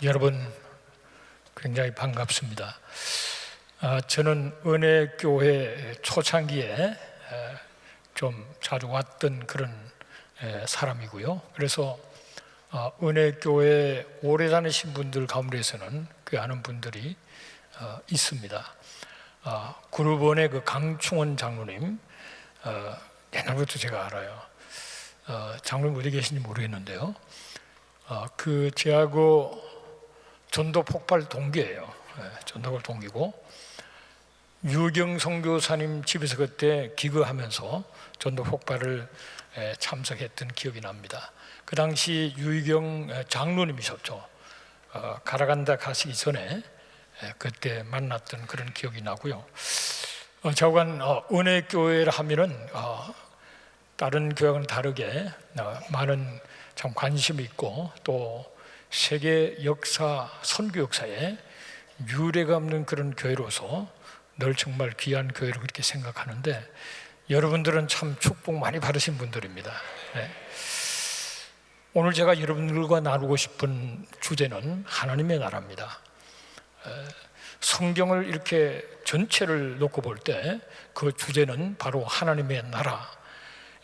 여러분 굉장히 반갑습니다. 저는 은혜교회 초창기에 좀 자주 왔던 그런 사람이고요. 그래서 은혜교회 오래 다니신 분들 가운데서는 꽤 아는 분들이 있습니다. 그룹원의 그 강충원 장로님, 옛날부터 제가 알아요. 장로님 어디 계신지 모르겠는데요. 제하고 전도 폭발 동기예요. 전도폭발 동기고, 유경 선교사님 집에서 그때 기거하면서 전도 폭발을 참석했던 기억이 납니다. 그 당시 유경 장로님이셨죠. 가라간다 가시기 전에 그때 만났던 그런 기억이 나고요. 저간 은혜교회를 하면은 다른 교회와는 다르게 많은 참 관심이 있고, 또 세계 역사, 선교 역사에 유례가 없는 그런 교회로서 늘 정말 귀한 교회로 그렇게 생각하는데, 여러분들은 참 축복 많이 받으신 분들입니다. 오늘 제가 여러분들과 나누고 싶은 주제는 하나님의 나라입니다. 성경을 이렇게 전체를 놓고 볼 때 그 주제는 바로 하나님의 나라,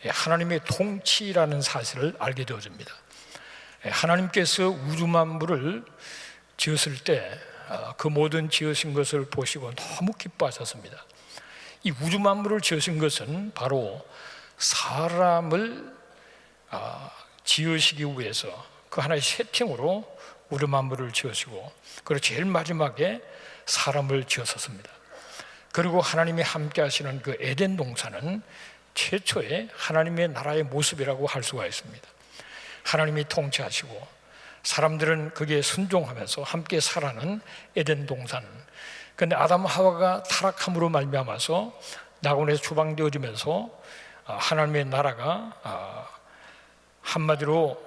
하나님의 통치라는 사실을 알게 되어집니다. 하나님께서 우주 만물을 지었을 때 그 모든 지으신 것을 보시고 너무 기뻐하셨습니다. 이 우주 만물을 지으신 것은 바로 사람을 지으시기 위해서 그 하나의 세팅으로 우주 만물을 지으시고, 그리고 제일 마지막에 사람을 지으셨습니다. 그리고 하나님이 함께 하시는 그 에덴 동산은 최초의 하나님의 나라의 모습이라고 할 수가 있습니다. 하나님이 통치하시고 사람들은 거기에 순종하면서 함께 살아가는 에덴 동산. 그런데 아담 하와가 타락함으로 말미암아서 낙원에서 추방되어지면서 하나님의 나라가 한마디로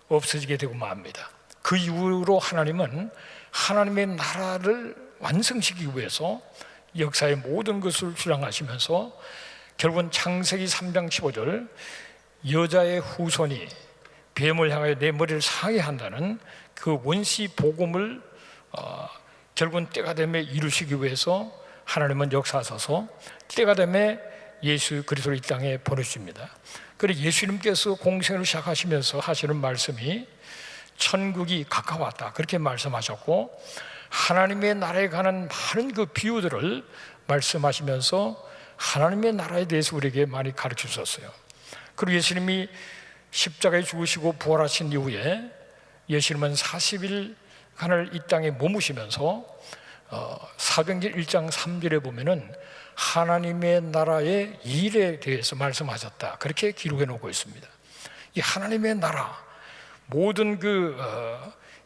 없어지게 되고 맙니다. 그 이후로 하나님은 하나님의 나라를 완성시키기 위해서 역사의 모든 것을 주장하시면서 결국은 창세기 3장 15절, 여자의 후손이 뱀을 향하여 내 머리를 상하게 한다는 그 원시 복음을 결국은 때가 되매 이루시기 위해서 하나님은 역사하셔서 때가 되매 예수 그리스도를 이 땅에 보내주십니다. 그리고 예수님께서 공생을 시작하시면서 하시는 말씀이 천국이 가까웠다, 그렇게 말씀하셨고, 하나님의 나라에 관한 많은 그 비유들을 말씀하시면서 하나님의 나라에 대해서 우리에게 많이 가르쳐 주셨어요. 그리고 예수님이 십자가에 죽으시고 부활하신 이후에 예수님은 40일간을 이 땅에 머무시면서 사도행전 1장 3절에 보면은 하나님의 나라의 일에 대해서 말씀하셨다, 그렇게 기록해 놓고 있습니다. 이 하나님의 나라, 모든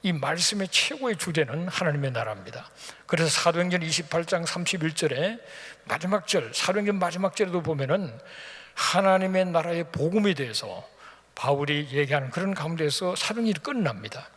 이 말씀의 최고의 주제는 하나님의 나라입니다. 그래서 사도행전 28장 31절에 마지막 절, 사도행전 마지막 절에도 보면은 하나님의 나라의 복음에 대해서 바울이 얘기하는 그런 가운데서 사도행전이 끝납니다.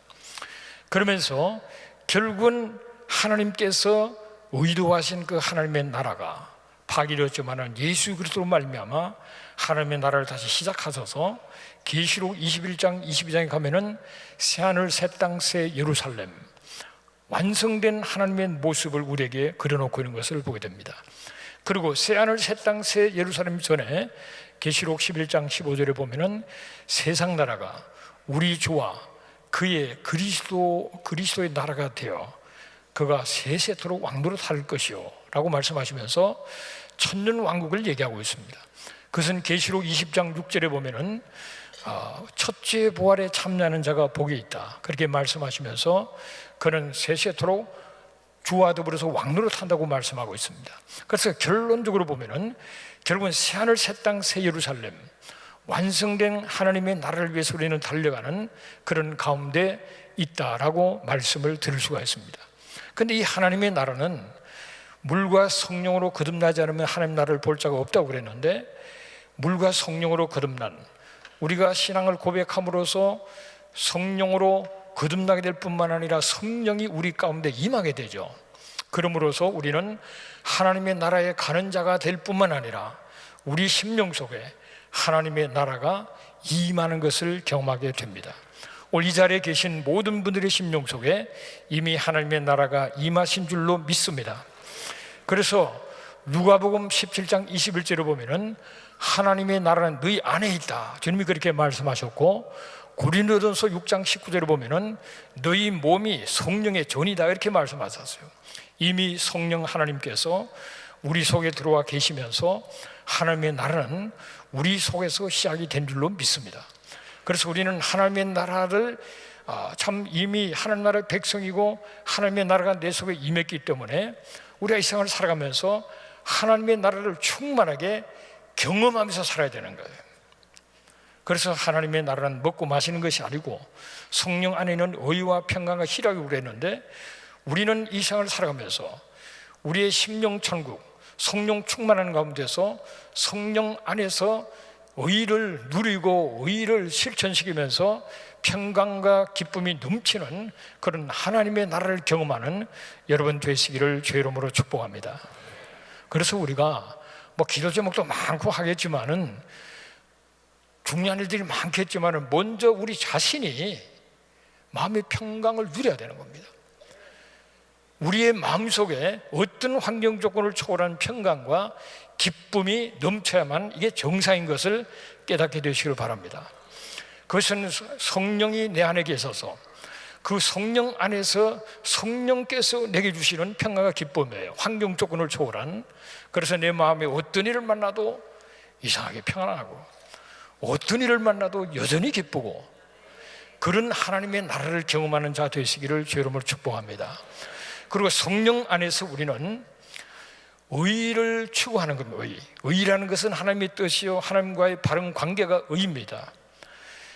그러면서 결국은 하나님께서 의도하신 그 하나님의 나라가 파괴되었지만은 예수 그리스도로 말미암아 하나님의 나라를 다시 시작하셔서 계시록 21장 22장에 가면은 새하늘 새 땅 새 예루살렘, 완성된 하나님의 모습을 우리에게 그려놓고 있는 것을 보게 됩니다. 그리고 새하늘 새 땅 새 예루살렘 전에 계시록 11장 15절에 보면은 세상 나라가 우리 주와 그의 그리스도의 나라가 되어 그가 세세토록 왕노릇 할 것이요 라고 말씀하시면서 천년 왕국을 얘기하고 있습니다. 그것은 계시록 20장 6절에 보면은 첫째 부활에 참여하는 자가 복이 있다, 그렇게 말씀하시면서 그는 세세토록 주와 더불어서 왕노릇 한다고 말씀하고 있습니다. 그래서 결론적으로 보면은 결국은 새하늘 새 땅 새 예루살렘, 완성된 하나님의 나라를 위해서 우리는 달려가는 그런 가운데 있다라고 말씀을 들을 수가 있습니다. 그런데 이 하나님의 나라는 물과 성령으로 거듭나지 않으면 하나님 나라를 볼 자가 없다고 그랬는데, 물과 성령으로 거듭난, 우리가 신앙을 고백함으로써 성령으로 거듭나게 될 뿐만 아니라 성령이 우리 가운데 임하게 되죠. 그러므로서 우리는 하나님의 나라에 가는 자가 될 뿐만 아니라 우리 심령 속에 하나님의 나라가 임하는 것을 경험하게 됩니다. 오늘 이 자리에 계신 모든 분들의 심령 속에 이미 하나님의 나라가 임하신 줄로 믿습니다. 그래서 누가복음 17장 21절을 보면은 하나님의 나라는 너희 안에 있다, 주님이 그렇게 말씀하셨고, 고린도전서 6장 19절을 보면은 너희 몸이 성령의 전이다, 이렇게 말씀하셨어요. 이미 성령 하나님께서 우리 속에 들어와 계시면서 하나님의 나라는 우리 속에서 시작이 된 줄로 믿습니다. 그래서 우리는 하나님의 나라를 참 이미 하나님 나라의 백성이고 하나님의 나라가 내 속에 임했기 때문에 우리가 이 세상을 살아가면서 하나님의 나라를 충만하게 경험하면서 살아야 되는 거예요. 그래서 하나님의 나라는 먹고 마시는 것이 아니고 성령 안에 있는 의와 평강과 희락이 우려했는데, 우리는 이 세상을 살아가면서 우리의 심령 천국, 성령 충만하는 가운데서 성령 안에서 의를 누리고 의를 실천시키면서 평강과 기쁨이 넘치는 그런 하나님의 나라를 경험하는 여러분 되시기를 주의 이름으로 축복합니다. 그래서 우리가 뭐 기도 제목도 많고 하겠지만은 중요한 일들이 많겠지만은 먼저 우리 자신이 마음의 평강을 누려야 되는 겁니다. 우리의 마음속에 어떤 환경 조건을 초월한 평강과 기쁨이 넘쳐야만 이게 정상인 것을 깨닫게 되시길 바랍니다. 그것은 성령이 내 안에 계셔서 그 성령 안에서 성령께서 내게 주시는 평강과 기쁨이에요. 환경 조건을 초월한. 그래서 내 마음에 어떤 일을 만나도 이상하게 평안하고 어떤 일을 만나도 여전히 기쁘고 그런 하나님의 나라를 경험하는 자 되시기를 주의 이름으로 축복합니다. 그리고 성령 안에서 우리는 의를 추구하는 겁니다. 의라는 것은 하나님의 뜻이요 하나님과의 바른 관계가 의입니다.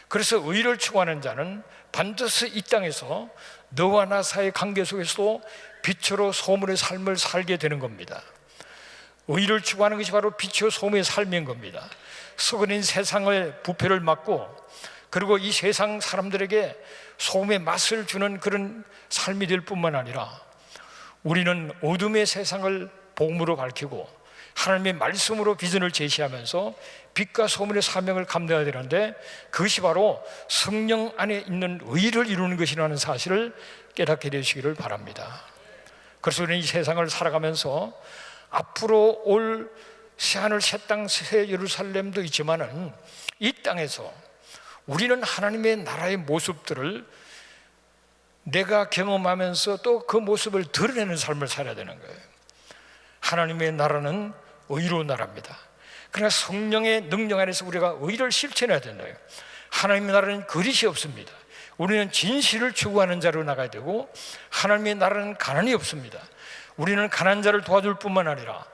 그래서 의를 추구하는 자는 반드시 이 땅에서 너와 나 사이의 관계 속에서도 빛으로 소문의 삶을 살게 되는 겁니다. 의를 추구하는 것이 바로 빛이요 소문의 삶인 겁니다. 썩어진 세상의 부패를 막고, 그리고 이 세상 사람들에게 소금의 맛을 주는 그런 삶이 될 뿐만 아니라 우리는 어둠의 세상을 복음으로 밝히고 하나님의 말씀으로 비전을 제시하면서 빛과 소문의 사명을 감당해야 되는데, 그것이 바로 성령 안에 있는 의를 이루는 것이라는 사실을 깨닫게 되시기를 바랍니다. 그래서 우리는 이 세상을 살아가면서 앞으로 올 새하늘 새 땅 새 예루살렘도 있지만은 이 땅에서 우리는 하나님의 나라의 모습들을 내가 경험하면서 또 그 모습을 드러내는 삶을 살아야 되는 거예요. 하나님의 나라는 의로운 나라입니다. 그러나 성령의 능력 안에서 우리가 의를 실천해야 된다요. 하나님의 나라는 거짓이 없습니다. 우리는 진실을 추구하는 자로 나가야 되고, 하나님의 나라는 가난이 없습니다. 우리는 가난한 자를 도와줄 뿐만 아니라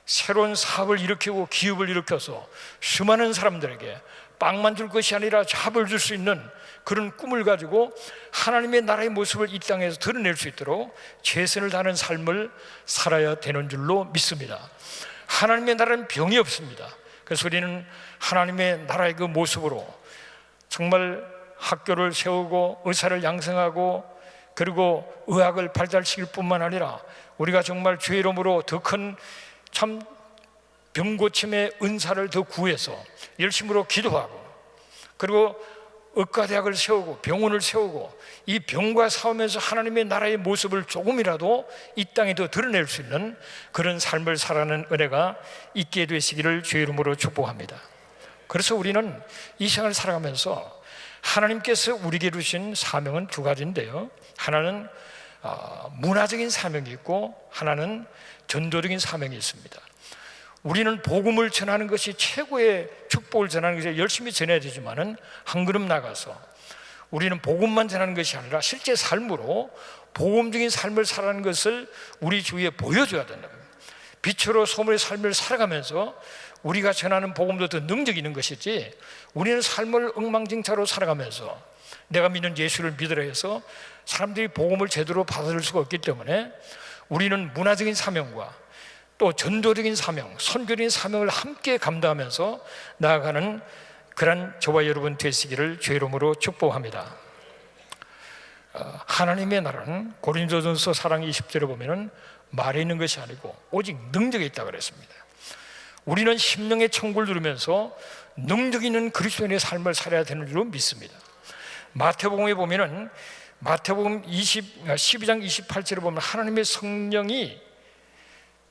새로운 사업을 일으키고 기업을 일으켜서 수많은 사람들에게 빵만 줄 것이 아니라 잡을 줄 수 있는 그런 꿈을 가지고 하나님의 나라의 모습을 이 땅에서 드러낼 수 있도록 최선을 다하는 삶을 살아야 되는 줄로 믿습니다. 하나님의 나라는 병이 없습니다. 그래서 우리는 하나님의 나라의 그 모습으로 정말 학교를 세우고 의사를 양성하고 그리고 의학을 발달시킬 뿐만 아니라 우리가 정말 주의 이름으로 더 큰 참 병고침의 은사를 더 구해서 열심으로 기도하고, 그리고 의과대학을 세우고 병원을 세우고 이 병과 싸우면서 하나님의 나라의 모습을 조금이라도 이 땅에 더 드러낼 수 있는 그런 삶을 살아가는 은혜가 있게 되시기를 주의 이름으로 축복합니다. 그래서 우리는 이 세상을 살아가면서 하나님께서 우리에게 주신 사명은 두 가지인데요, 하나는 문화적인 사명이 있고 하나는 전도적인 사명이 있습니다. 우리는 복음을 전하는 것이 최고의 축복을 전하는 것이 열심히 전해야 되지만은 한 걸음 나가서 우리는 복음만 전하는 것이 아니라 실제 삶으로 복음적인 삶을 살아가는 것을 우리 주위에 보여줘야 된다. 빛으로 소문의 삶을 살아가면서 우리가 전하는 복음도 더 능력이 있는 것이지, 우리는 삶을 엉망진창으로 살아가면서 내가 믿는 예수를 믿으라 해서 사람들이 복음을 제대로 받아들일 수가 없기 때문에 우리는 문화적인 사명과 또 전도적인 사명, 선교적인 사명을 함께 감당하면서 나아가는 그런 저와 여러분 되시기를 주의 이름으로 축복합니다. 하나님의 나라는 고린도전서 4장 20절에 보면은 말에 있는 것이 아니고 오직 능력에 있다고 그랬습니다. 우리는 심령의 천국을 누리면서 능력 있는 그리스도인의 삶을 살아야 되는 줄로 믿습니다. 마태복음에 보면은 마태복음 12장 28절에 보면 하나님의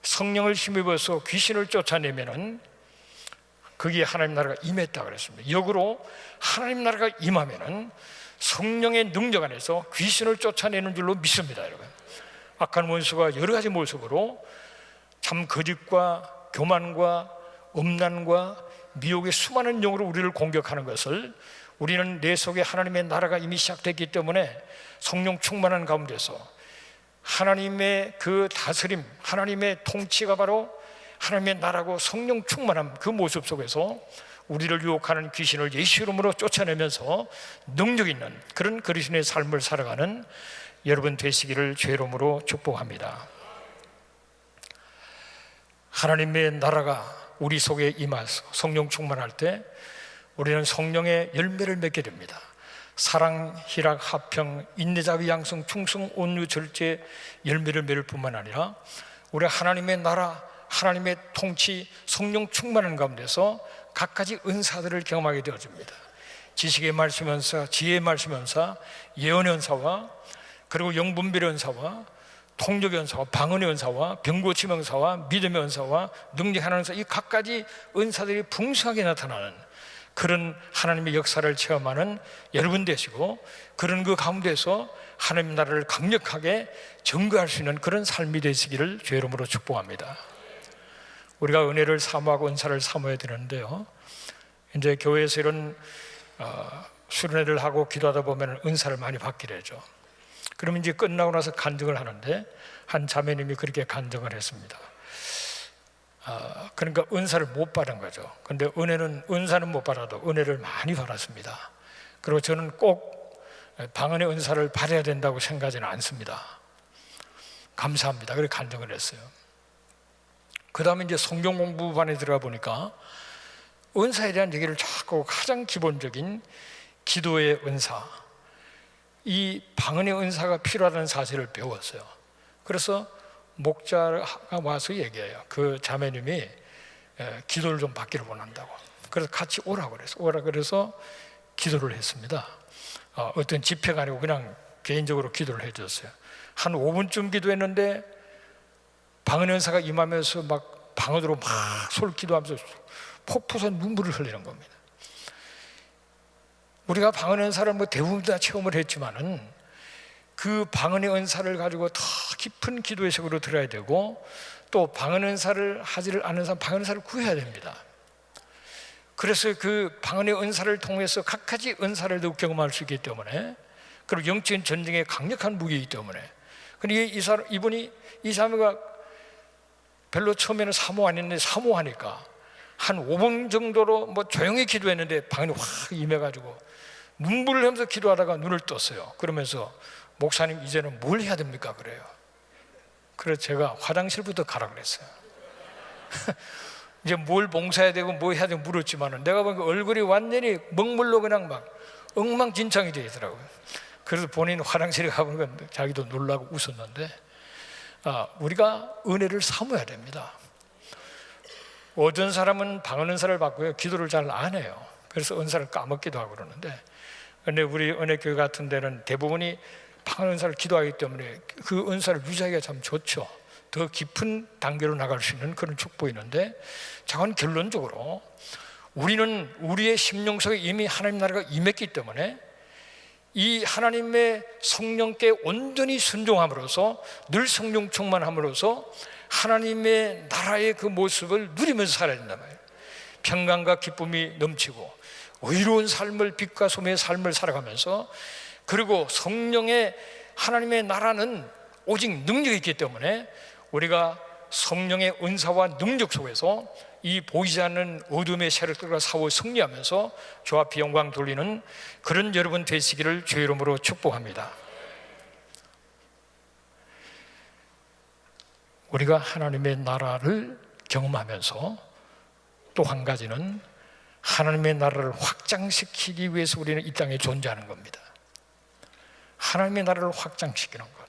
성령을 힘입어서 귀신을 쫓아내면은 거기에 하나님 나라가 임했다 그랬습니다. 역으로 하나님 나라가 임하면은 성령의 능력 안에서 귀신을 쫓아내는 줄로 믿습니다, 여러분. 악한 원수가 여러 가지 모습으로 참 거짓과 교만과 음란과 미혹의 수많은 영으로 우리를 공격하는 것을 우리는 내 속에 하나님의 나라가 이미 시작됐기 때문에 성령 충만한 가운데서 하나님의 그 다스림, 하나님의 통치가 바로 하나님의 나라고 성령 충만함, 그 모습 속에서 우리를 유혹하는 귀신을 예수 이름으로 쫓아내면서 능력 있는 그런 그리스도의 삶을 살아가는 여러분 되시기를 주의 이름으로 축복합니다. 하나님의 나라가 우리 속에 임해서 성령 충만할 때 우리는 성령의 열매를 맺게 됩니다. 사랑, 희락, 화평, 인내, 자비, 양성, 충성, 온유, 절제 열매를 맺을 뿐만 아니라 우리 하나님의 나라, 하나님의 통치, 성령 충만한 가운데서 각가지 은사들을 경험하게 되어집니다. 지식의 말씀 은사, 지혜의 말씀 은사, 예언의 은사와 그리고 영분별의 은사와 통역의 은사와 방언의 은사와 병고침의 은사와 믿음의 은사와 능력하는 은사, 이 각가지 은사들이 풍성하게 나타나는 그런 하나님의 역사를 체험하는 여러분 되시고, 그런 그 가운데서 하나님 나라를 강력하게 증거할 수 있는 그런 삶이 되시기를 주의 이름으로 축복합니다. 우리가 은혜를 사모하고 은사를 사모해야 되는데요, 이제 교회에서 이런 수련회를 하고 기도하다 보면 은사를 많이 받게 되죠. 그러면 이제 끝나고 나서 간증을 하는데 한 자매님이 그렇게 간증을 했습니다. 그러니까 은사를 못 받은 거죠. 근데 은사는 못 받아도 은혜를 많이 받았습니다. 그리고 저는 꼭 방언의 은사를 받아야 된다고 생각하지는 않습니다. 감사합니다. 그렇게 간증을 했어요. 그 다음에 이제 성경 공부반에 들어가 보니까 은사에 대한 얘기를 자꾸 가장 기본적인 기도의 은사, 이 방언의 은사가 필요하다는 사실을 배웠어요. 그래서 목자가 와서 얘기해요. 그 자매님이 기도를 좀 받기를 원한다고. 그래서 같이 오라고 그래서 기도를 했습니다. 어떤 집회가 아니고 그냥 개인적으로 기도를 해줬어요. 한 5분쯤 기도했는데 방언의 은사가 임하면서 막 방언으로 막 솔기도하면서 폭포선 눈물을 흘리는 겁니다. 우리가 방언의 은사를 뭐 대부분 다 체험을 했지만은 그 방언의 은사를 가지고 더 깊은 기도의 속으로 들어야 되고, 또 방언의 은사를 하지를 않는 사람 방언의 은사를 구해야 됩니다. 그래서 그 방언의 은사를 통해서 각가지 은사를 더욱 경험할 수 있기 때문에, 그리고 영적인 전쟁에 강력한 무기이기 때문에. 근데 이 사람이 별로 처음에는 사모 안 했는데 사모하니까 한 5분 정도로 뭐 조용히 기도했는데 방언이 확 임해가지고 눈물을 흘리면서 기도하다가 눈을 떴어요. 그러면서 목사님 이제는 뭘 해야 됩니까? 그래요. 그래서 제가 화장실부터 가라 그랬어요. 이제 뭘 봉사해야 되고 뭐 해야 되고 물었지만은 내가 보니까 얼굴이 완전히 먹물로 그냥 막 엉망진창이 되더라고요. 그래서 본인 화장실에 가보니까 자기도 놀라고 웃었는데, 우리가 은혜를 사모해야 됩니다. 어떤 사람은 방언 은사를 받고요, 기도를 잘 안 해요. 그래서 은사를 까먹기도 하고 그러는데, 근데 우리 은혜교회 같은 데는 대부분이 방언 은사를 기도하기 때문에 그 은사를 유지하기가 참 좋죠. 더 깊은 단계로 나갈 수 있는 그런 축복이 있는데, 자건 결론적으로 우리는 우리의 심령 속에 이미 하나님 나라가 임했기 때문에 이 하나님의 성령께 온전히 순종함으로써, 늘 성령 충만함으로써 하나님의 나라의 그 모습을 누리면서 살아야 된단 말이에요. 평강과 기쁨이 넘치고 의로운 삶을, 빛과 소매의 삶을 살아가면서, 그리고 성령의 하나님의 나라는 오직 능력이 있기 때문에 우리가 성령의 은사와 능력 속에서 이 보이지 않는 어둠의 세력들과 싸워 승리하면서 주 앞에 영광 돌리는 그런 여러분 되시기를 주의 이름으로 축복합니다. 우리가 하나님의 나라를 경험하면서 또 한 가지는 하나님의 나라를 확장시키기 위해서 우리는 이 땅에 존재하는 겁니다. 하나님의 나라를 확장시키는 것.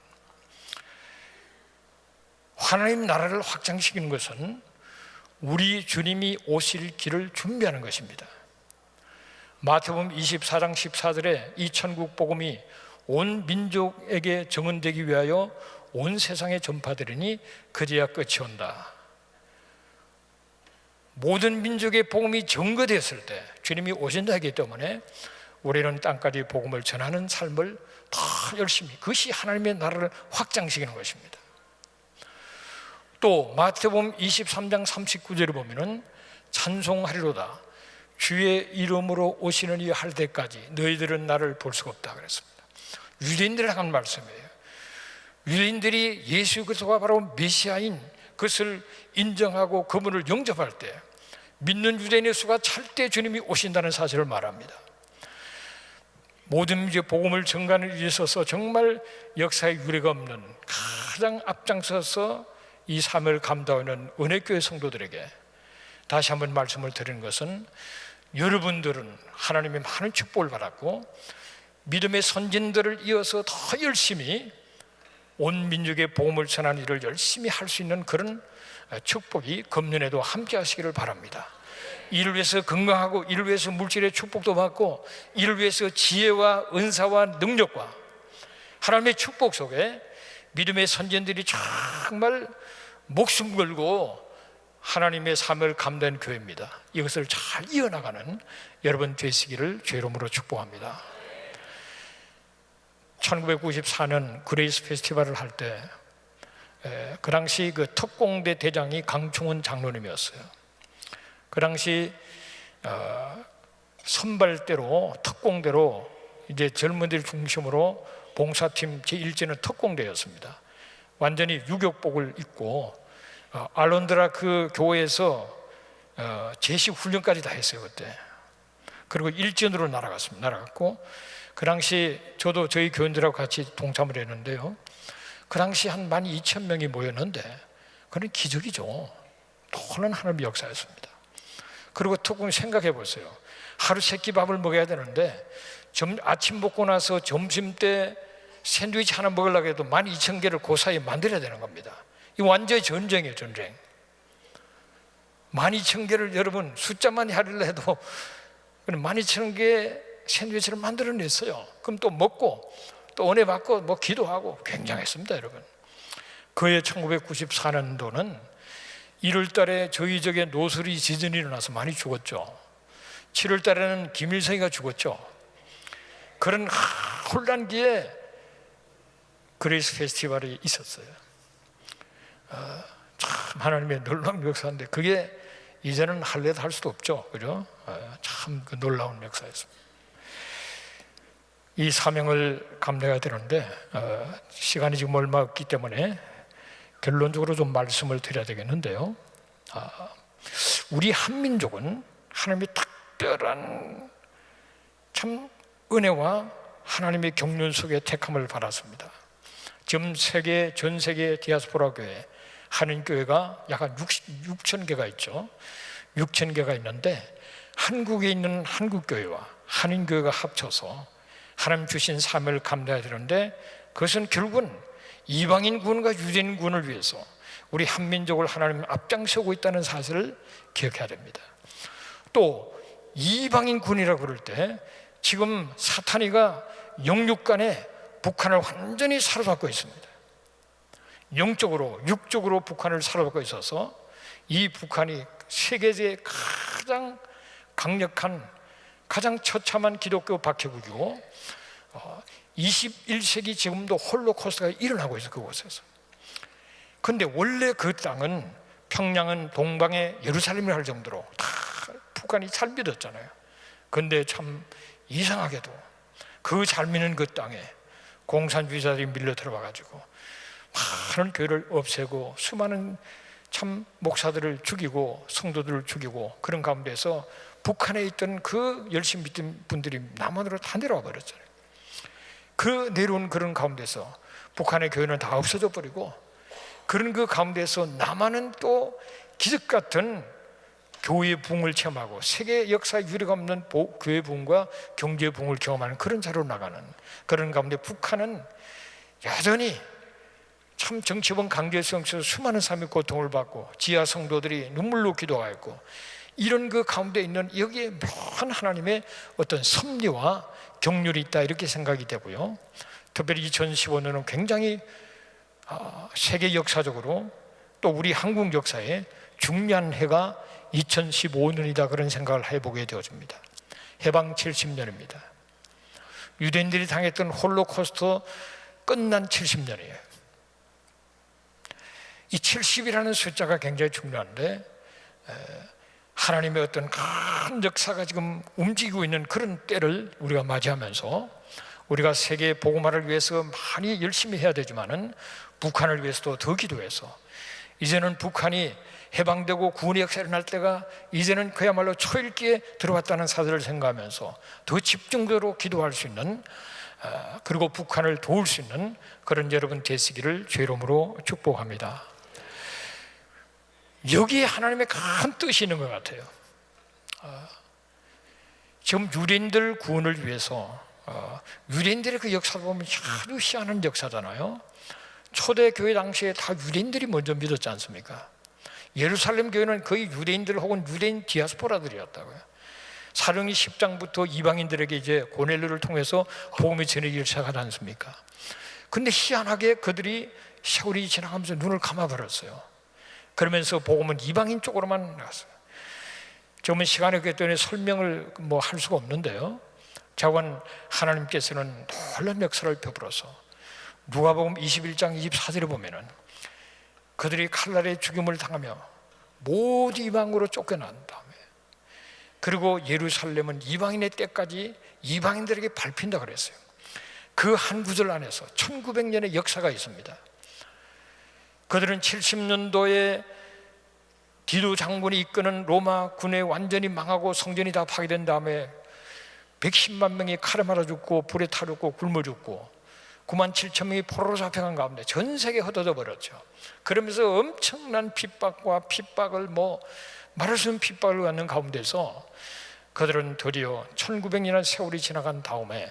하나님 나라를 확장시키는 것은 우리 주님이 오실 길을 준비하는 것입니다. 마태복음 24장 14절에 이 천국 복음이 온 민족에게 증언되기 위하여 온 세상에 전파되리니 그제야 끝이 온다. 모든 민족의 복음이 증거되었을 때 주님이 오신다 하기 때문에 우리는 땅까지 복음을 전하는 삶을 더 열심히, 그것이 하나님의 나라를 확장시키는 것입니다. 또 마태복음 23장 39절에 보면은 찬송하리로다 주의 이름으로 오시는 이 할 때까지 너희들은 나를 볼 수가 없다 그랬습니다. 유대인들이 한 말씀이에요. 유대인들이 예수 그리스도가 바로 메시아인 것을 인정하고 그분을 영접할 때 믿는 유대인의 수가 찰 때 주님이 오신다는 사실을 말합니다. 모든 이제 복음을 전가하는 일에 있어서 정말 역사에 유례가 없는 가장 앞장서서 이 삶을 감당하는 은혜교회 성도들에게 다시 한번 말씀을 드리는 것은, 여러분들은 하나님의 많은 축복을 받았고 믿음의 선진들을 이어서 더 열심히 온 민족의 복음을 전하는 일을 열심히 할 수 있는 그런 축복이 금년에도 함께 하시기를 바랍니다. 이를 위해서 건강하고, 이를 위해서 물질의 축복도 받고, 이를 위해서 지혜와 은사와 능력과 하나님의 축복 속에 믿음의 선진들이 정말 목숨 걸고 하나님의 삶을 감당한 교회입니다. 이것을 잘 이어나가는 여러분 되시기를 주의 이름으로 축복합니다. 1994년 그레이스 페스티벌을 할 때 그 당시 그 특공대 대장이 강충원 장로님이었어요. 그 당시 선발대로, 특공대로 이제 젊은이들 중심으로 봉사팀 제1제는 특공대였습니다. 완전히 유격복을 입고 알론드라 그 교회에서 제식 훈련까지 다 했어요 그때. 그리고 일전으로 날아갔고, 그 당시 저도 저희 교인들하고 같이 동참을 했는데요, 그 당시 한 12,000명이 모였는데 그건 기적이죠. 또는 하나님의 역사였습니다. 그리고 특공이 생각해 보세요. 하루 세끼 밥을 먹어야 되는데 아침 먹고 나서 점심 때 샌드위치 하나 먹으려고 해도 12,000개를 그 사이에 만들어야 되는 겁니다. 이 완전히 전쟁이에요, 전쟁. 12,000개를 여러분 숫자만 하려 해도 12,000개 샌드위치를 만들어냈어요. 그럼 또 먹고 또 은혜 받고 뭐 기도하고 굉장했습니다, 여러분. 그해 1994년도는 1월 달에 저희 지역에 노슬이 지진이 일어나서 많이 죽었죠. 7월 달에는 김일성이가 죽었죠. 그런 혼란기에 그레이스 페스티벌이 있었어요. 참 하나님의 놀라운 역사인데 그게 이제는 할래도 할 수도 없죠, 그죠? 참 그 놀라운 역사였습니다. 이 사명을 감당해야 되는데 시간이 지금 얼마 없기 때문에 결론적으로 좀 말씀을 드려야 되겠는데요, 우리 한민족은 하나님의 특별한 참 은혜와 하나님의 경륜 속에 택함을 받았습니다. 지금 전 세계 디아스포라 교회, 한인교회가 약 한 6,000개가 있죠. 6,000개가 있는데 한국에 있는 한국교회와 한인교회가 합쳐서 하나님 주신 사명을 감당해야 되는데, 그것은 결국은 이방인군과 유대인군을 위해서 우리 한민족을 하나님 앞장서고 있다는 사실을 기억해야 됩니다. 또 이방인군이라고 그럴 때 지금 사탄이가 영육간에 북한을 완전히 사로잡고 있습니다. 영적으로, 육적으로 북한을 사로잡고 있어서 이 북한이 세계의 가장 강력한, 가장 처참한 기독교 박해국이고 21세기 지금도 홀로코스트가 일어나고 있어요, 그곳에서. 그런데 원래 그 땅은, 평양은 동방의 예루살렘이라 할 정도로 다 북한이 잘 믿었잖아요. 그런데 참 이상하게도 그 잘 믿는 그 땅에 공산주의자들이 밀려 들어와가지고 많은 교회를 없애고 수많은 참 목사들을 죽이고 성도들을 죽이고, 그런 가운데서 북한에 있던 그 열심히 믿던 분들이 남한으로 다 내려와 버렸잖아요. 그 내려온 그런 가운데서 북한의 교회는 다 없어져 버리고, 그런 그 가운데서 남한은 또 기적 같은 교회의 부흥을 체험하고 세계 역사에 유례가 없는 교회의 부흥과 경제의 부흥을 경험하는 그런 자로 나가는, 그런 가운데 북한은 여전히 참 정치범 강제성에서 수많은 사람이 고통을 받고 지하 성도들이 눈물로 기도하였고, 이런 그 가운데 있는 여기에 묘한 하나님의 어떤 섭리와 경륜이 있다, 이렇게 생각이 되고요. 특별히 2015년은 굉장히 세계 역사적으로 또 우리 한국 역사에 중요한 해가 2015년이다, 그런 생각을 해보게 되어집니다. 해방 70년입니다. 유대인들이 당했던 홀로코스트 끝난 70년이에요. 이 70이라는 숫자가 굉장히 중요한데, 하나님의 어떤 큰 역사가 지금 움직이고 있는 그런 때를 우리가 맞이하면서 우리가 세계 복음화를 위해서 많이 열심히 해야 되지만은 북한을 위해서도 더 기도해서, 이제는 북한이 해방되고 구원의 역사가 일어날 때가 이제는 그야말로 초읽기에 들어왔다는 사실을 생각하면서 더 집중적으로 기도할 수 있는, 그리고 북한을 도울 수 있는 그런 여러분 되시기를 주의 이름으로 축복합니다. 여기에 하나님의 큰 뜻이 있는 것 같아요. 지금 유대인들 구원을 위해서, 유대인들의 그 역사를 보면 아주 희한한 역사잖아요. 초대교회 당시에 다 유대인들이 먼저 믿었지 않습니까? 예루살렘 교회는 거의 유대인들 혹은 유대인 디아스포라들이었다고요. 사도행전 10장부터 이방인들에게 이제 고넬료를 통해서 복음이 전해지기 시작하지 않습니까? 근데 희한하게 그들이 세월이 지나가면서 눈을 감아버렸어요. 그러면서 복음은 이방인 쪽으로만 나갔어요. 지금은 시간이 그렇기 때문에 설명을 할 수가 없는데요. 자관 하나님께서는 놀라운 역사를 베풀어서 누가복음 21장 24절에 보면은 그들이 칼날에 죽임을 당하며 모두 이방으로 쫓겨난 다음에, 그리고 예루살렘은 이방인의 때까지 이방인들에게 밟힌다 그랬어요. 그 한 구절 안에서 1900년의 역사가 있습니다. 그들은 70년도에 디도 장군이 이끄는 로마 군에 완전히 망하고 성전이 다 파괴된 다음에 110만 명이 칼에 맞아 죽고 불에 타 죽고 굶어 죽고 9만 7천 명이 포로로 잡혀간 가운데 전 세계에 흩어져 버렸죠. 그러면서 엄청난 핍박을 말할 수 없는 핍박을 받는 가운데서 그들은 드디어 1900년의 세월이 지나간 다음에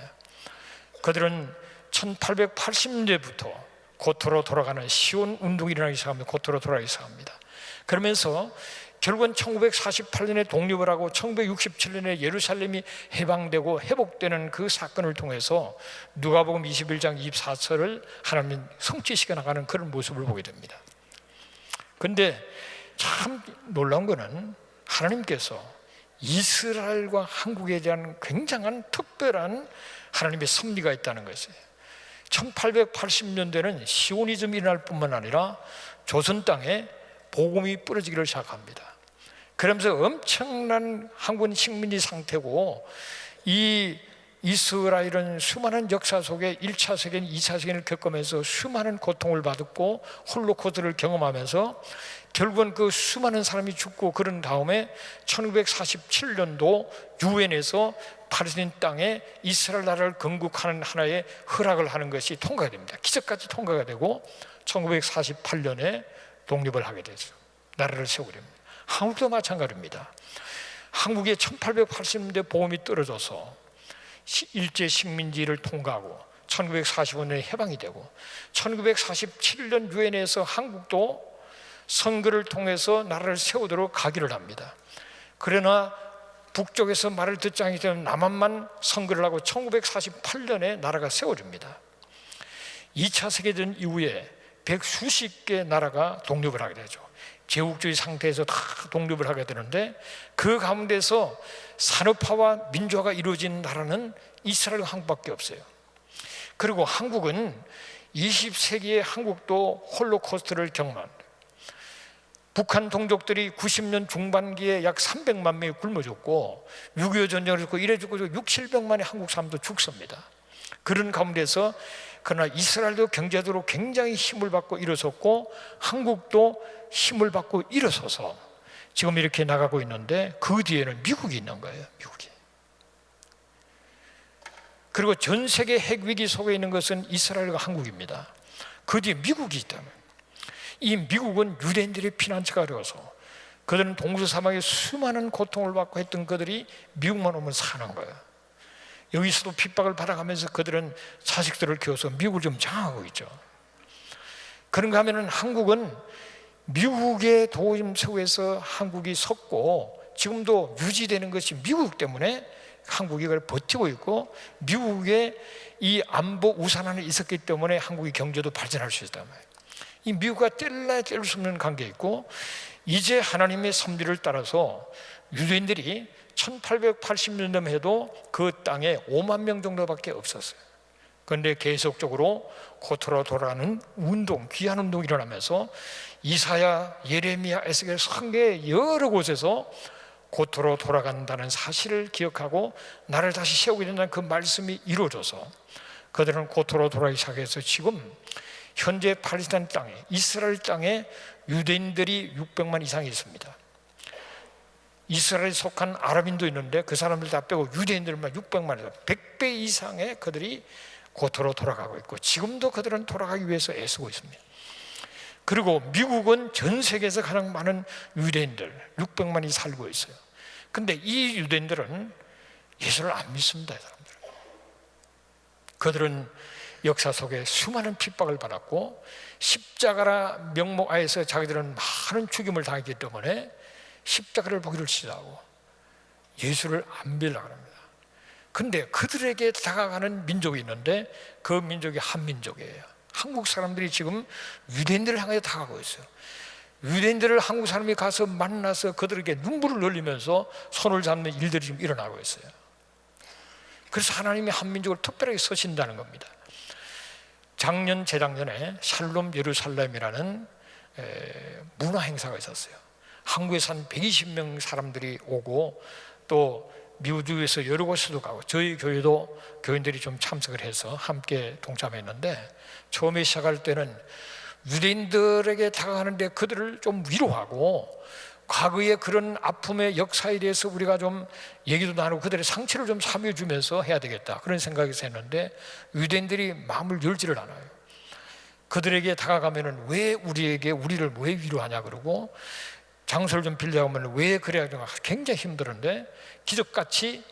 그들은 1880년대부터 고토로 돌아가는 시온 운동이 일어나기 시작합니다. 고토로 돌아가기 시작합니다. 그러면서 결국은 1948년에 독립을 하고 1967년에 예루살렘이 해방되고 회복되는 그 사건을 통해서 누가복음 21장 24절을 하나님 성취시켜 나가는 그런 모습을 보게 됩니다. 그런데 참 놀라운 것은 하나님께서 이스라엘과 한국에 대한 굉장한 특별한 하나님의 섭리가 있다는 것이에요. 1880년대는 시오니즘이 일어날 뿐만 아니라 조선 땅에 복음이 뿌려지기를 시작합니다. 그러면서 엄청난 한국 식민지 상태고, 이 이스라엘은 수많은 역사 속에 1차 세계인 2차 세계를 겪으면서 수많은 고통을 받았고 홀로코스트를 경험하면서 결국은 그 수많은 사람이 죽고, 그런 다음에 1947년도 유엔에서 팔레스타인 땅에 이스라엘 나라를 건국하는 하나의 허락을 하는 것이 통과가 됩니다. 기적같이 통과가 되고 1948년에 독립을 하게 되죠. 나라를 세우게 됩니다. 한국도 마찬가지입니다. 한국의 1880년대 보험이 떨어져서 일제 식민지를 통과하고 1945년에 해방이 되고 1947년 유엔에서 한국도 선거를 통해서 나라를 세우도록 가기를 합니다. 그러나 북쪽에서 말을 듣지 않기 때문에 남한만 선거를 하고 1948년에 나라가 세워집니다. 2차 세계대전 이후에 백수십 개 나라가 독립을 하게 되죠. 제국주의 상태에서 다 독립을 하게 되는데, 그 가운데서 산업화와 민주화가 이루어진 나라는 이스라엘과 한국밖에 없어요. 그리고 한국은 20세기에 한국도 홀로코스트를 경험합니다. 북한 동족들이 90년 중반기에 약 300만 명이 굶어 죽고 6.25 전쟁을 죽고 이래 죽고 600~700만의 한국 사람도 죽습니다. 그런 가운데서 그러나 이스라엘도 경제적으로 굉장히 힘을 받고 일어섰고 한국도 힘을 받고 일어서서 지금 이렇게 나가고 있는데, 그 뒤에는 미국이 있는 거예요. 미국이. 그리고 전 세계 핵위기 속에 있는 것은 이스라엘과 한국입니다. 그 뒤에 미국이 있다면, 이 미국은 유대인들의 피난처가 어려워서 그들은 동서사막에 수많은 고통을 받고 했던 그들이 미국만 오면 사는 거예요. 여기서도 핍박을 받아가면서 그들은 자식들을 키워서 미국을 좀 장악하고 있죠. 그런가 하면은 한국은 미국의 도움 속에서 한국이 섰고 지금도 유지되는 것이 미국 때문에 한국이 그걸 버티고 있고, 미국의 이 안보 우산 안에 있었기 때문에 한국의 경제도 발전할 수 있단 말이에요. 이 미국과 뗄래야 뗄 수 없는 관계에 있고, 이제 하나님의 섭리를 따라서 유대인들이 1880년대만 해도 그 땅에 5만 명 정도밖에 없었어요. 그런데 계속적으로 고토로 돌아가는 운동, 귀한 운동이 일어나면서 이사야, 예레미야, 에스겔 성경의 여러 곳에서 고토로 돌아간다는 사실을 기억하고 나를 다시 세우게 된다는 그 말씀이 이루어져서 그들은 고토로 돌아가기 시작해서 지금 현재 팔레스타인 땅에, 이스라엘 땅에 유대인들이 600만 이상이 있습니다. 이스라엘에 속한 아랍인도 있는데 그 사람들 다 빼고 유대인들만 600만, 100배 이상의 그들이 고토로 돌아가고 있고, 지금도 그들은 돌아가기 위해서 애쓰고 있습니다. 그리고 미국은 전 세계에서 가장 많은 유대인들 600만이 살고 있어요. 근데 이 유대인들은 예수를 안 믿습니다. 이 사람들. 그들은 역사 속에 수많은 핍박을 받았고 십자가라 명목 하에서 자기들은 많은 죽임을 당했기 때문에 십자가를 보기를 싫어하고 예수를 안 믿으려고 합니다. 근데 그들에게 다가가는 민족이 있는데 그 민족이 한민족이에요. 한국 사람들이 지금 유대인들을 향해 다가가고 있어요. 유대인들을 한국 사람이 가서 만나서 그들에게 눈물을 흘리면서 손을 잡는 일들이 지금 일어나고 있어요. 그래서 하나님이 한민족을 특별하게 서신다는 겁니다. 작년, 재작년에 샬롬 예루살렘이라는 문화 행사가 있었어요. 한국에서 한 120명 사람들이 오고 또 미국에서 여러 곳에도 가고 저희 교회도 교인들이 좀 참석을 해서 함께 동참했는데, 처음에 시작할 때는 유대인들에게 다가가는데 그들을 좀 위로하고 과거의 그런 아픔의 역사에 대해서 우리가 좀 얘기도 나누고 그들의 상처를 좀 사며주면서 해야 되겠다, 그런 생각에서 했는데 유대인들이 마음을 열지를 않아요. 그들에게 다가가면은 왜 우리를 왜 위로하냐 그러고, 장소를 좀 빌려고 하면 왜 그래야 되나 굉장히 힘들었는데, 기적같이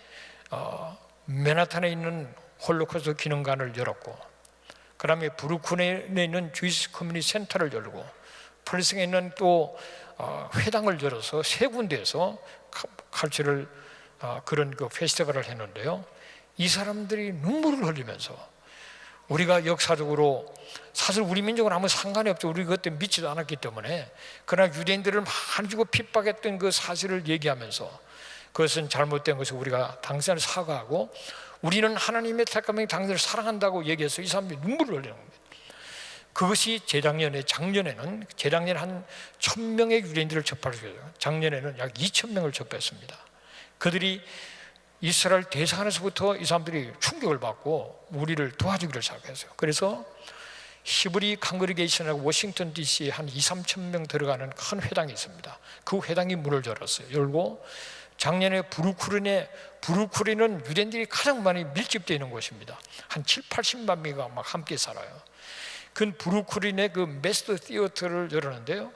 맨하탄에 있는 홀로코스트 기념관을 열었고, 그 다음에 브루클린에 있는 주이스 커뮤니티 센터를 열고, 플리싱에 있는 또 회당을 열어서 세 군데에서 칼치를 그런 그 페스티벌을 했는데요. 이 사람들이 눈물을 흘리면서, 우리가 역사적으로 사실 우리 민족은 아무 상관이 없죠. 우리 그때 믿지도 않았기 때문에. 그러나 유대인들을 많이 주고 핍박했던 그 사실을 얘기하면서 그것은 잘못된 것을 우리가 당신을 사과하고 우리는 하나님의 택함에 당신을 사랑한다고 얘기해서 이 사람들이 눈물을 흘리는 겁니다. 그것이 작년에 한 1,000명의 유대인들을 접했어요. 작년에는 약 2,000명을 접했습니다. 그들이 이스라엘 대사관에서부터 이 사람들이 충격을 받고 우리를 도와주기를 시작했어요. 그래서 히브리 강그리게이션하고 워싱턴 DC에 한 2,3천 들어가는 큰 회당이 있습니다. 그 회당이 문을 열고 작년에 브루클린은 유대인들이 가장 많이 밀집되어 있는 곳입니다. 한 7, 80만 명이 막 함께 살아요. 그 브루클린의 그 메스터 티어터를 열었는데요,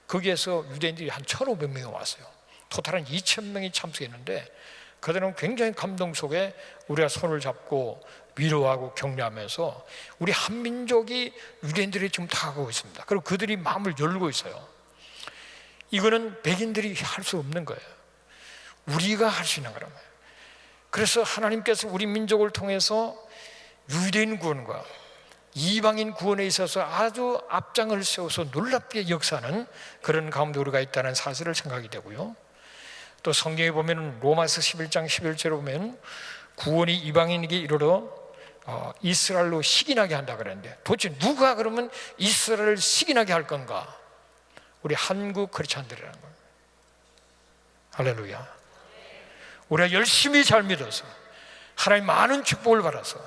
거기에서 유대인들이 한 1,500명이 왔어요. 토탈 한 2,000명이 참석했는데 그들은 굉장히 감동 속에 우리가 손을 잡고 위로하고 격려하면서 우리 한민족이 유대인들이 지금 다가가고 있습니다. 그리고 그들이 마음을 열고 있어요. 이거는 백인들이 할 수 없는 거예요. 우리가 할 수 있는 거란 말이에요. 그래서 하나님께서 우리 민족을 통해서 유대인 구원과 이방인 구원에 있어서 아주 앞장을 세워서 놀랍게 역사하는 그런 가운데 우리가 있다는 사실을 생각이 되고요. 또 성경에 보면 로마서 11장 11절에 보면 구원이 이방인에게 이르러 이스라엘로 식인하게 한다 그랬는데, 도대체 누가 그러면 이스라엘을 식인하게 할 건가? 우리 한국 크리스찬들이라는 거예요. 할렐루야. 우리가 열심히 잘 믿어서 하나님 많은 축복을 받아서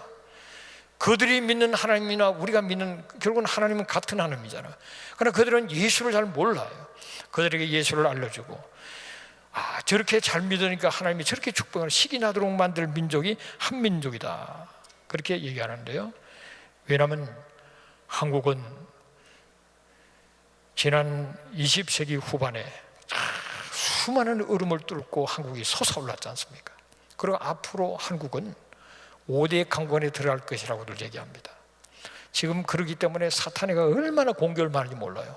그들이 믿는 하나님이나 우리가 믿는, 결국은 하나님은 같은 하나님이잖아요. 그러나 그들은 예수를 잘 몰라요. 그들에게 예수를 알려주고, 저렇게 잘 믿으니까 하나님이 저렇게 축복을 식인하도록 만들 민족이 한민족이다, 그렇게 얘기하는데요. 왜냐하면 한국은 지난 20세기 후반에 수많은 얼음을 뚫고 한국이 솟아올랐지 않습니까? 그리고 앞으로 한국은 5대 강권에 들어갈 것이라고들 얘기합니다. 지금 그러기 때문에 사탄이가 얼마나 공격을 많이 몰라요.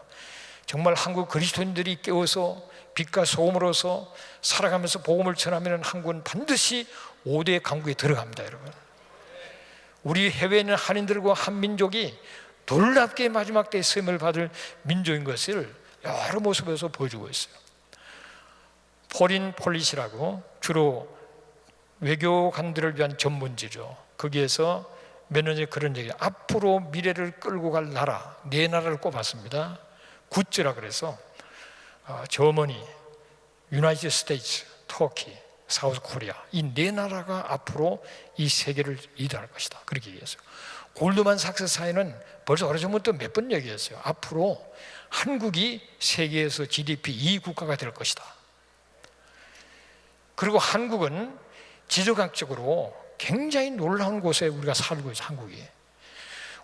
정말 한국 그리스도인들이 깨어서 빛과 소금으로서 살아가면서 복음을 전하면 한국은 반드시 5대 강국에 들어갑니다, 여러분. 우리 해외에 있는 한인들과 한민족이 놀랍게 마지막 때에 쓰임을 받을 민족인 것을 여러 모습에서 보여주고 있어요. 포린 폴리시라고 주로 외교관들을 위한 전문지죠. 거기에서 몇 년 전에 그런 얘기, 앞으로 미래를 끌고 갈 나라, 네 나라를 꼽았습니다. 굿즈라 그래서 저머니, 유나이티드 스테이츠, 터키, 사우스 코리아, 이 네 나라가 앞으로 이 세계를 리드할 것이다, 그렇게 얘기했어요. 골드만 삭스사에는 벌써 오래전부터 몇 번 얘기했어요. 앞으로 한국이 세계에서 GDP 2위 국가가 될 것이다. 그리고 한국은 지정학적으로 굉장히 놀라운 곳에 우리가 살고 있어요. 한국이,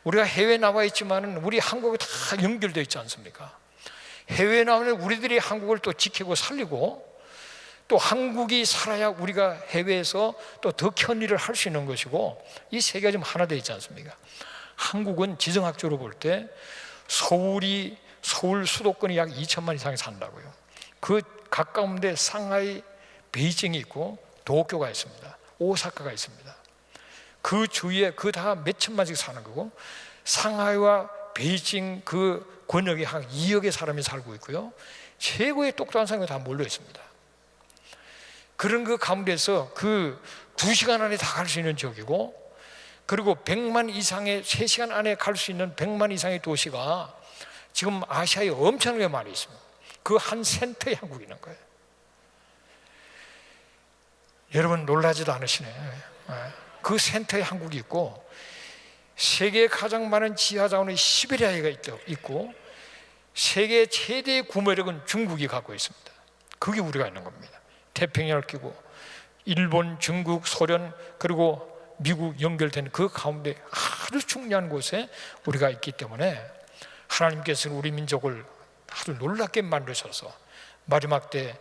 우리가 해외에 나와 있지만 우리 한국이 다 연결되어 있지 않습니까? 해외에 나오면 우리들이 한국을 또 지키고 살리고, 또 한국이 살아야 우리가 해외에서 또 더 큰 일을 할 수 있는 것이고, 이 세계가 지금 하나 되어 있지 않습니까? 한국은 지정학적으로 볼 때 서울 수도권이 약 2천만 이상이 산다고요. 그 가까운 데 상하이, 베이징이 있고 도쿄가 있습니다. 오사카가 있습니다. 그 주위에 그 다 몇 천만씩 사는 거고, 상하이와 베이징 그 권역에 한 2억의 사람이 살고 있고요. 최고의 똑똑한 사람이 다 몰려 있습니다. 그런 그 가운데서 그 2시간 안에 다 갈 수 있는 지역이고, 그리고 100만 이상의 3시간 안에 갈 수 있는 100만 이상의 도시가 지금 아시아에 엄청나게 많이 있습니다. 그 한 센터에 한국이 있는 거예요. 여러분 놀라지도 않으시네. 그 센터에 한국이 있고, 세계에 가장 많은 지하자원의 시베리아가 있고, 세계 최대의 구매력은 중국이 갖고 있습니다. 그게 우리가 있는 겁니다. 태평양을 끼고 일본, 중국, 소련, 그리고 미국 연결된 그 가운데 아주 중요한 곳에 우리가 있기 때문에 하나님께서는 우리 민족을 아주 놀랍게 만드셔서 마지막 때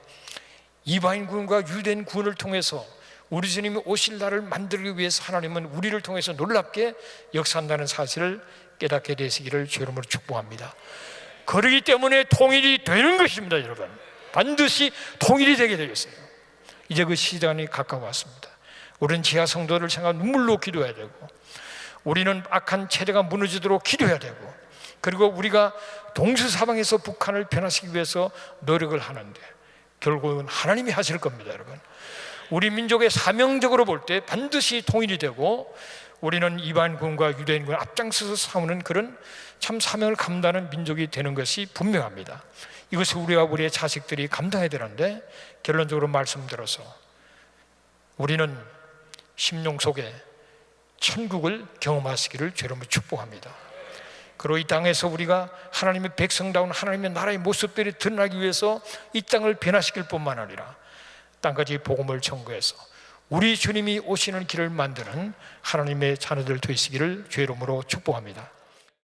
이방인군과 유대인군을 통해서 우리 주님이 오실 날을 만들기 위해서 하나님은 우리를 통해서 놀랍게 역사한다는 사실을 깨닫게 되시기를 주의 이름으로 축복합니다. 그러기 때문에 통일이 되는 것입니다. 여러분, 반드시 통일이 되게 되겠어요. 이제 그 시간이 가까웠습니다. 우리는 지하 성도를 생각하고 눈물로 기도해야 되고, 우리는 악한 체제가 무너지도록 기도해야 되고, 그리고 우리가 동서사방에서 북한을 변화시키기 위해서 노력을 하는데 결국은 하나님이 하실 겁니다. 여러분, 우리 민족의 사명적으로 볼 때 반드시 통일이 되고, 우리는 이방인군과 유대인군 앞장서서 싸우는 그런 참 사명을 감당하는 민족이 되는 것이 분명합니다. 이것을 우리와 우리의 자식들이 감당해야 되는데, 결론적으로 말씀드려서 우리는 심령 속에 천국을 경험하시기를 주님으로 축복합니다. 그리고 이 땅에서 우리가 하나님의 백성다운 하나님의 나라의 모습들이 드러나기 위해서 이 땅을 변화시킬 뿐만 아니라 땅까지 복음을 전거해서 우리 주님이 오시는 길을 만드는 하나님의 자녀들 되시기를 주의 이름으로 축복합니다.